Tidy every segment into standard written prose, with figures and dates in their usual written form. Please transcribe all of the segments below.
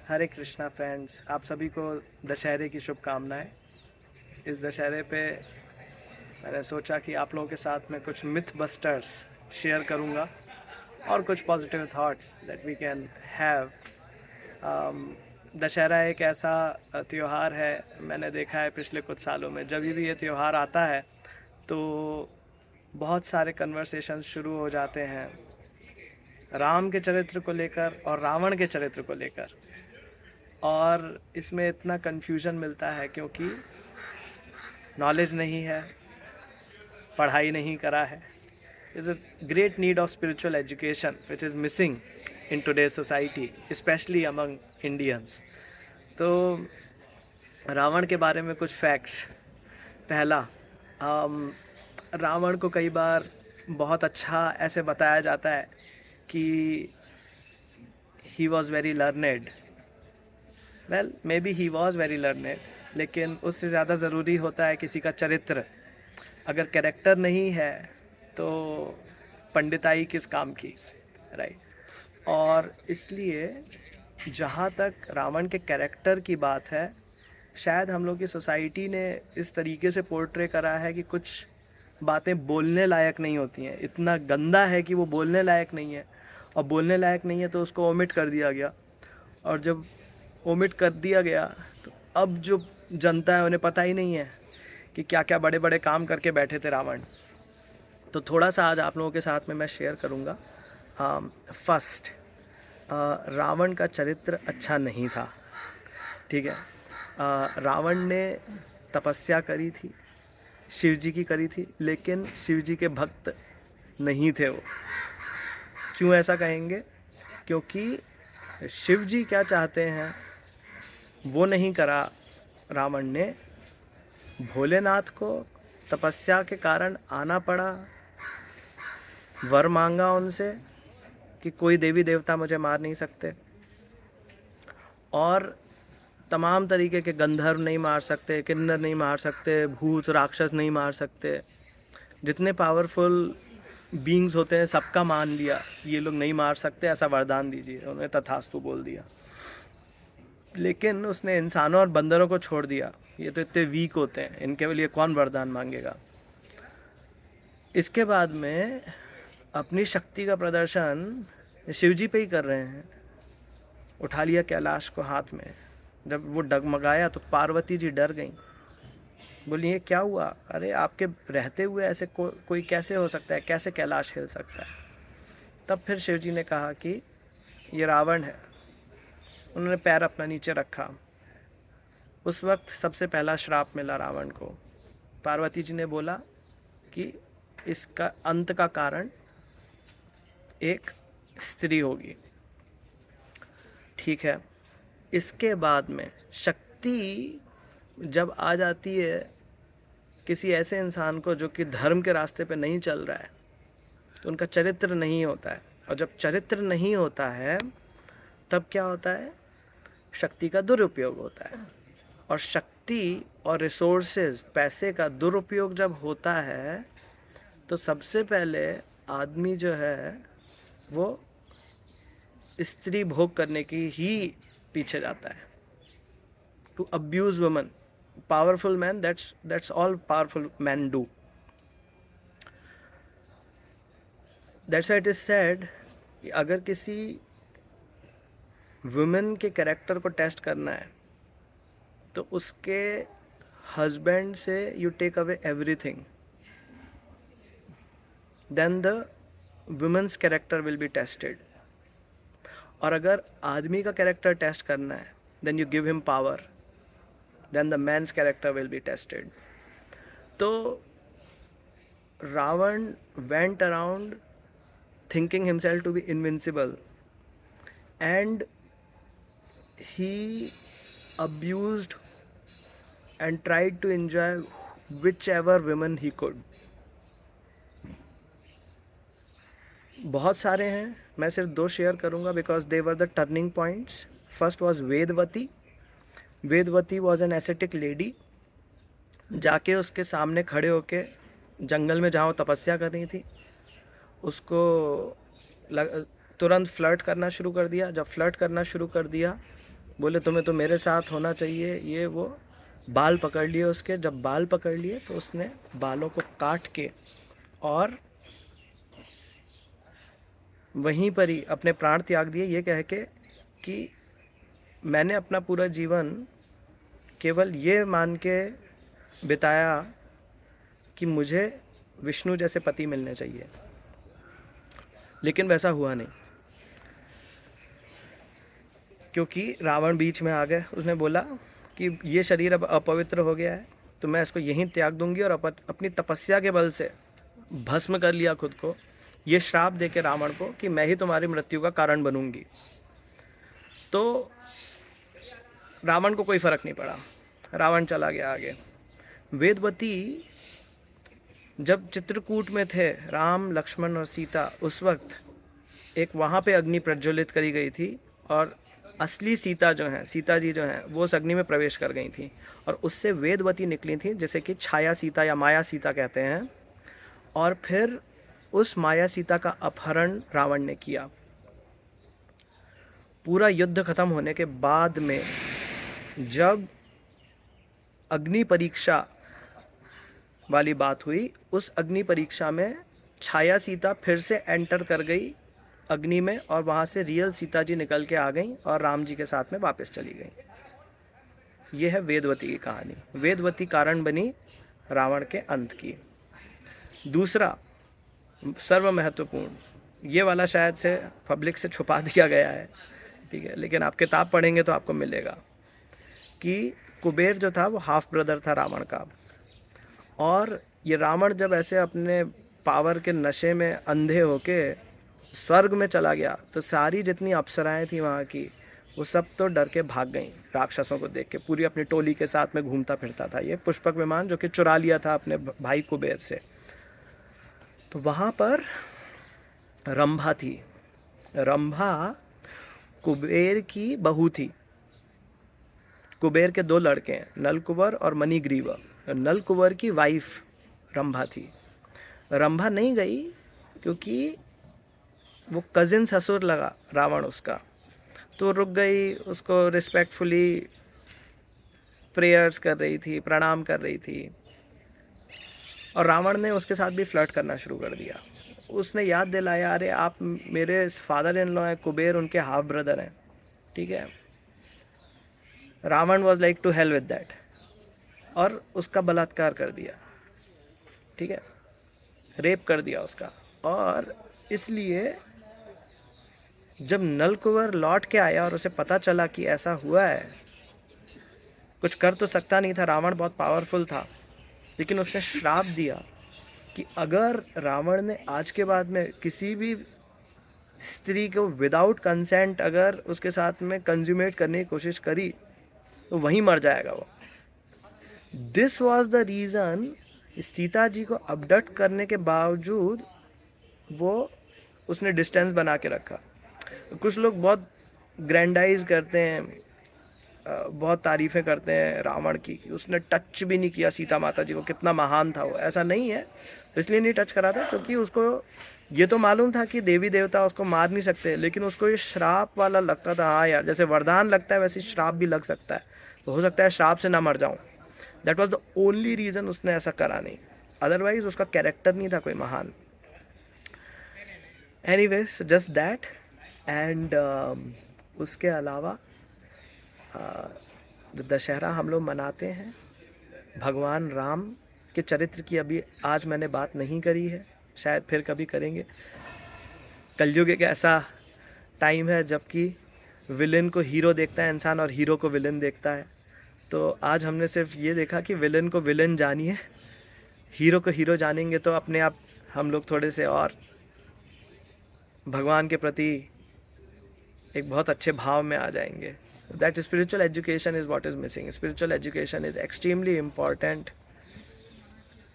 हरे Krishna friends, आप सभी को दशहरे की शुभकामनाएं। इस दशहरे पे मैंने सोचा कि आप लोगों के साथ में कुछ मिथ बस्टर्स शेयर करूंगा और कुछ positive thoughts that we can have. Dussehra एक ऐसा त्योहार है, मैंने देखा है पिछले कुछ सालों में जब भी ये त्योहार आता है तो बहुत सारे कन्वर्सेशन शुरू हो जाते हैं राम के चरित्र को लेकर और रावण के चरित्र को लेकर। और इसमें इतना कन्फ्यूजन मिलता है क्योंकि नॉलेज नहीं है, पढ़ाई नहीं करा है। Is a great need of spiritual education which is missing in today society, specially among Indians. तो रावण के बारे में कुछ फैक्ट्स। पहला, रावण को कई बार बहुत अच्छा ऐसे बताया जाता है कि he was very learned. Well, may be he was very learned, लेकिन उससे ज़्यादा ज़रूरी होता है किसी का चरित्र। अगर कैरेक्टर नहीं है तो पंडिताई किस काम की, राइट। और इसलिए जहाँ तक रावण के कैरेक्टर की बात है, शायद हम लोग की सोसाइटी ने इस तरीके से पोर्ट्रे करा है कि कुछ बातें बोलने लायक नहीं होती हैं, इतना गंदा है कि वो बोलने लायक नहीं है। और बोलने लायक नहीं है तो उसको ओमिट कर दिया गया, और जब ओमिट कर दिया गया तो अब जो जनता है उन्हें पता ही नहीं है कि क्या क्या बड़े बड़े काम करके बैठे थे रावण। तो थोड़ा सा आज आप लोगों के साथ में मैं शेयर करूँगा। फर्स्ट, रावण का चरित्र अच्छा नहीं था, ठीक है। रावण ने तपस्या करी थी, शिव जी की करी थी, लेकिन शिव जी के भक्त नहीं थे वो। क्यों ऐसा कहेंगे? क्योंकि शिव जी क्या चाहते हैं वो नहीं करा रावण ने। भोलेनाथ को तपस्या के कारण आना पड़ा, वर मांगा उनसे कि कोई देवी देवता मुझे मार नहीं सकते, और तमाम तरीके के गंधर्व नहीं मार सकते, किन्नर नहीं मार सकते, भूत राक्षस नहीं मार सकते, जितने पावरफुल बीइंग्स होते हैं सबका मान लिया कि ये लोग नहीं मार सकते, ऐसा वरदान दीजिए। उन्होंने तथास्तु बोल दिया। लेकिन उसने इंसानों और बंदरों को छोड़ दिया, ये तो इतने वीक होते हैं, इनके लिए कौन वरदान मांगेगा। इसके बाद में अपनी शक्ति का प्रदर्शन शिवजी पे ही कर रहे हैं। उठा लिया कैलाश को हाथ में। जब वो डगमगाया तो पार्वती जी डर गईं, बोली ये क्या हुआ? अरे आपके रहते हुए ऐसे कोई कैसे हो सकता है, कैसे कैलाश हिल सकता है? तब फिर शिवजी ने कहा कि ये रावण है। उन्होंने पैर अपना नीचे रखा। उस वक्त सबसे पहला श्राप मिला रावण को। पार्वती जी ने बोला कि इसका अंत का कारण एक स्त्री होगी, ठीक है। इसके बाद में शक्ति जब आ जाती है किसी ऐसे इंसान को जो कि धर्म के रास्ते पे नहीं चल रहा है, तो उनका चरित्र नहीं होता है। और जब चरित्र नहीं होता है तब क्या होता है? शक्ति का दुरुपयोग होता है। और शक्ति और रिसोर्सेज, पैसे का दुरुपयोग जब होता है तो सबसे पहले आदमी जो है वो स्त्री भोग करने की ही पीछे जाता है, to abuse women. Powerful man, that's all powerful man do. That's why it is said कि अगर किसी वुमेन के कैरेक्टर को टेस्ट करना है तो उसके हस्बैंड से you take away everything, then the women's character will be tested. और अगर आदमी का कैरेक्टर टेस्ट करना है then you give him power, then the man's character will be tested. तो Ravan went around thinking himself to be invincible, and he abused and tried to enjoy whichever women he could. बहुत सारे हैं, मैं सिर्फ दो share करूंगा because they were the turning points. First was Vedavati. Vedavati was an ascetic lady. जाके उसके सामने खड़े होके जंगल में जहाँ वो तपस्या कर रही थी उसको तुरंत फ्लर्ट करना शुरू कर दिया। जब फ्लर्ट करना शुरू कर दिया बोले तुम्हें तो मेरे साथ होना चाहिए, ये वो। बाल पकड़ लिए उसके, जब बाल पकड़ लिए तो उसने बालों को काट के और वहीं पर ही अपने प्राण त्याग दिए, ये कह के कि मैंने अपना पूरा जीवन केवल ये मान के बिताया कि मुझे विष्णु जैसे पति मिलने चाहिए, लेकिन वैसा हुआ नहीं, क्योंकि रावण बीच में आ गए। उसने बोला कि ये शरीर अब अपवित्र हो गया है, तो मैं इसको यहीं त्याग दूंगी, और अपनी तपस्या के बल से भस्म कर लिया खुद को, ये श्राप दे के रावण को कि मैं ही तुम्हारी मृत्यु का कारण बनूंगी। तो रावण को कोई फर्क नहीं पड़ा, रावण चला गया आगे। वेदवती जब चित्रकूट में थे राम, लक्ष्मण और सीता, उस वक्त एक वहाँ पे अग्नि प्रज्वलित करी गई थी, और असली सीता जो हैं, सीता जी जो हैं, वो उस अग्नि में प्रवेश कर गई थी, और उससे वेदवती निकली थी, जिसे कि छाया सीता या माया सीता कहते हैं। और फिर उस माया सीता का अपहरण रावण ने किया। पूरा युद्ध खत्म होने के बाद में जब अग्नि परीक्षा वाली बात हुई, उस अग्नि परीक्षा में छाया सीता फिर से एंटर कर गई अग्नि में, और वहाँ से रियल सीता जी निकल के आ गई और राम जी के साथ में वापस चली गई। यह है वेदवती की कहानी। वेदवती कारण बनी रावण के अंत की। दूसरा सर्व महत्वपूर्ण, ये वाला शायद से पब्लिक से छुपा दिया गया है, ठीक है, लेकिन आप किताब पढ़ेंगे तो आपको मिलेगा कि कुबेर जो था वो हाफ ब्रदर था रावण का। और ये रावण जब ऐसे अपने पावर के नशे में अंधे होके स्वर्ग में चला गया, तो सारी जितनी अप्सराएं थी वहाँ की, वो सब तो डर के भाग गईं राक्षसों को देख के। पूरी अपनी टोली के साथ में घूमता फिरता था ये पुष्पक विमान, जो कि चुरा लिया था अपने भाई कुबेर से। तो वहाँ पर रंभा थी। रंभा कुबेर की बहू थी। कुबेर के 2 लड़के हैं, नलकुबर और मणिग्रीव। नलकुबर की वाइफ रंभा थी। रंभा नहीं गई क्योंकि वो कजिन ससुर लगा रावण उसका, तो रुक गई, उसको रिस्पेक्टफुली प्रेयर्स कर रही थी, प्रणाम कर रही थी। और रावण ने उसके साथ भी फ्लर्ट करना शुरू कर दिया। उसने याद दिलाया, अरे आप मेरे फादर इन लॉ हैं, कुबेर उनके हाफ ब्रदर हैं, ठीक है। Ravan was like to hell with that, और उसका बलात्कार कर दिया, ठीक है, रेप कर दिया उसका। और इसलिए जब नलकुबर लौट के आया और उसे पता चला कि ऐसा हुआ है, कुछ कर तो सकता नहीं था, रावण बहुत पावरफुल था, लेकिन उसने श्राप दिया कि अगर रावण ने आज के बाद में किसी भी स्त्री को विदाउट कंसेंट अगर उसके साथ में कंज्यूमेट करने की कोशिश करी, तो वहीं मर जाएगा वो। This was the reason, Sita ji को अबडक्ट करने के बावजूद वो उसने डिस्टेंस बना के रखा। कुछ लोग बहुत ग्रैंडाइज करते हैं, बहुत तारीफ़ें करते हैं रावण की, कि उसने टच भी नहीं किया सीता माता जी को, कितना महान था वो। ऐसा नहीं है, तो इसलिए नहीं टच करा था क्योंकि उसको ये तो मालूम था कि देवी देवता उसको मार नहीं सकते, लेकिन उसको ये श्राप वाला लगता था, हाँ यार जैसे वरदान लगता है वैसे श्राप भी लग सकता है, तो हो सकता है श्राप से ना मर जाऊँ। That was the only reason उसने ऐसा करा नहीं, अदरवाइज उसका कैरेक्टर नहीं था कोई महान। Anyways just that. एंड उसके अलावा दशहरा हम लोग मनाते हैं। भगवान राम के चरित्र की अभी आज मैंने बात नहीं करी है, शायद फिर कभी करेंगे। कलयुग एक ऐसा टाइम है जबकि विलेन को हीरो देखता है इंसान और हीरो को विलेन देखता है। तो आज हमने सिर्फ ये देखा कि विलेन को विलेन जानिए, हीरो को हीरो जानेंगे तो अपने आप हम लोग थोड़े से और भगवान के प्रति एक बहुत अच्छे भाव में आ जाएंगे। That spiritual education is what is missing. Spiritual education is extremely important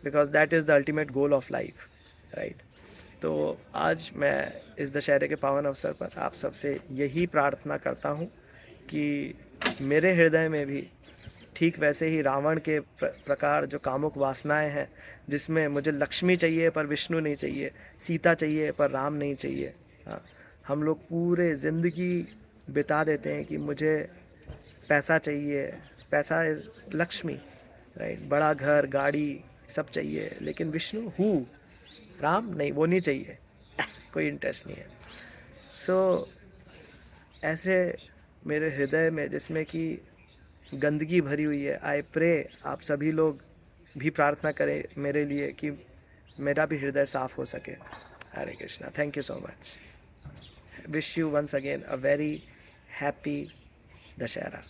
because that is the ultimate goal of life, right? तो आज मैं इस दशहरे के पावन अवसर पर आप सबसे यही प्रार्थना करता हूँ कि मेरे हृदय में भी ठीक वैसे ही रावण के प्रकार जो कामुक वासनाएं हैं, जिसमें मुझे लक्ष्मी चाहिए पर विष्णु नहीं चाहिए, सीता चाहिए पर राम नहीं चाहिए, हाँ, हम लोग पूरे ज़िंदगी बिता देते हैं कि मुझे पैसा चाहिए, पैसा इज लक्ष्मी, राइट, बड़ा घर गाड़ी सब चाहिए, लेकिन विष्णु हु, राम नहीं, वो नहीं चाहिए, कोई इंटरेस्ट नहीं है। सो ऐसे मेरे हृदय में जिसमें कि गंदगी भरी हुई है, आई प्रे आप सभी लोग भी प्रार्थना करें मेरे लिए कि मेरा भी हृदय साफ हो सके। Hare Krishna, thank you so much. Wish you once again a very happy Dussehra.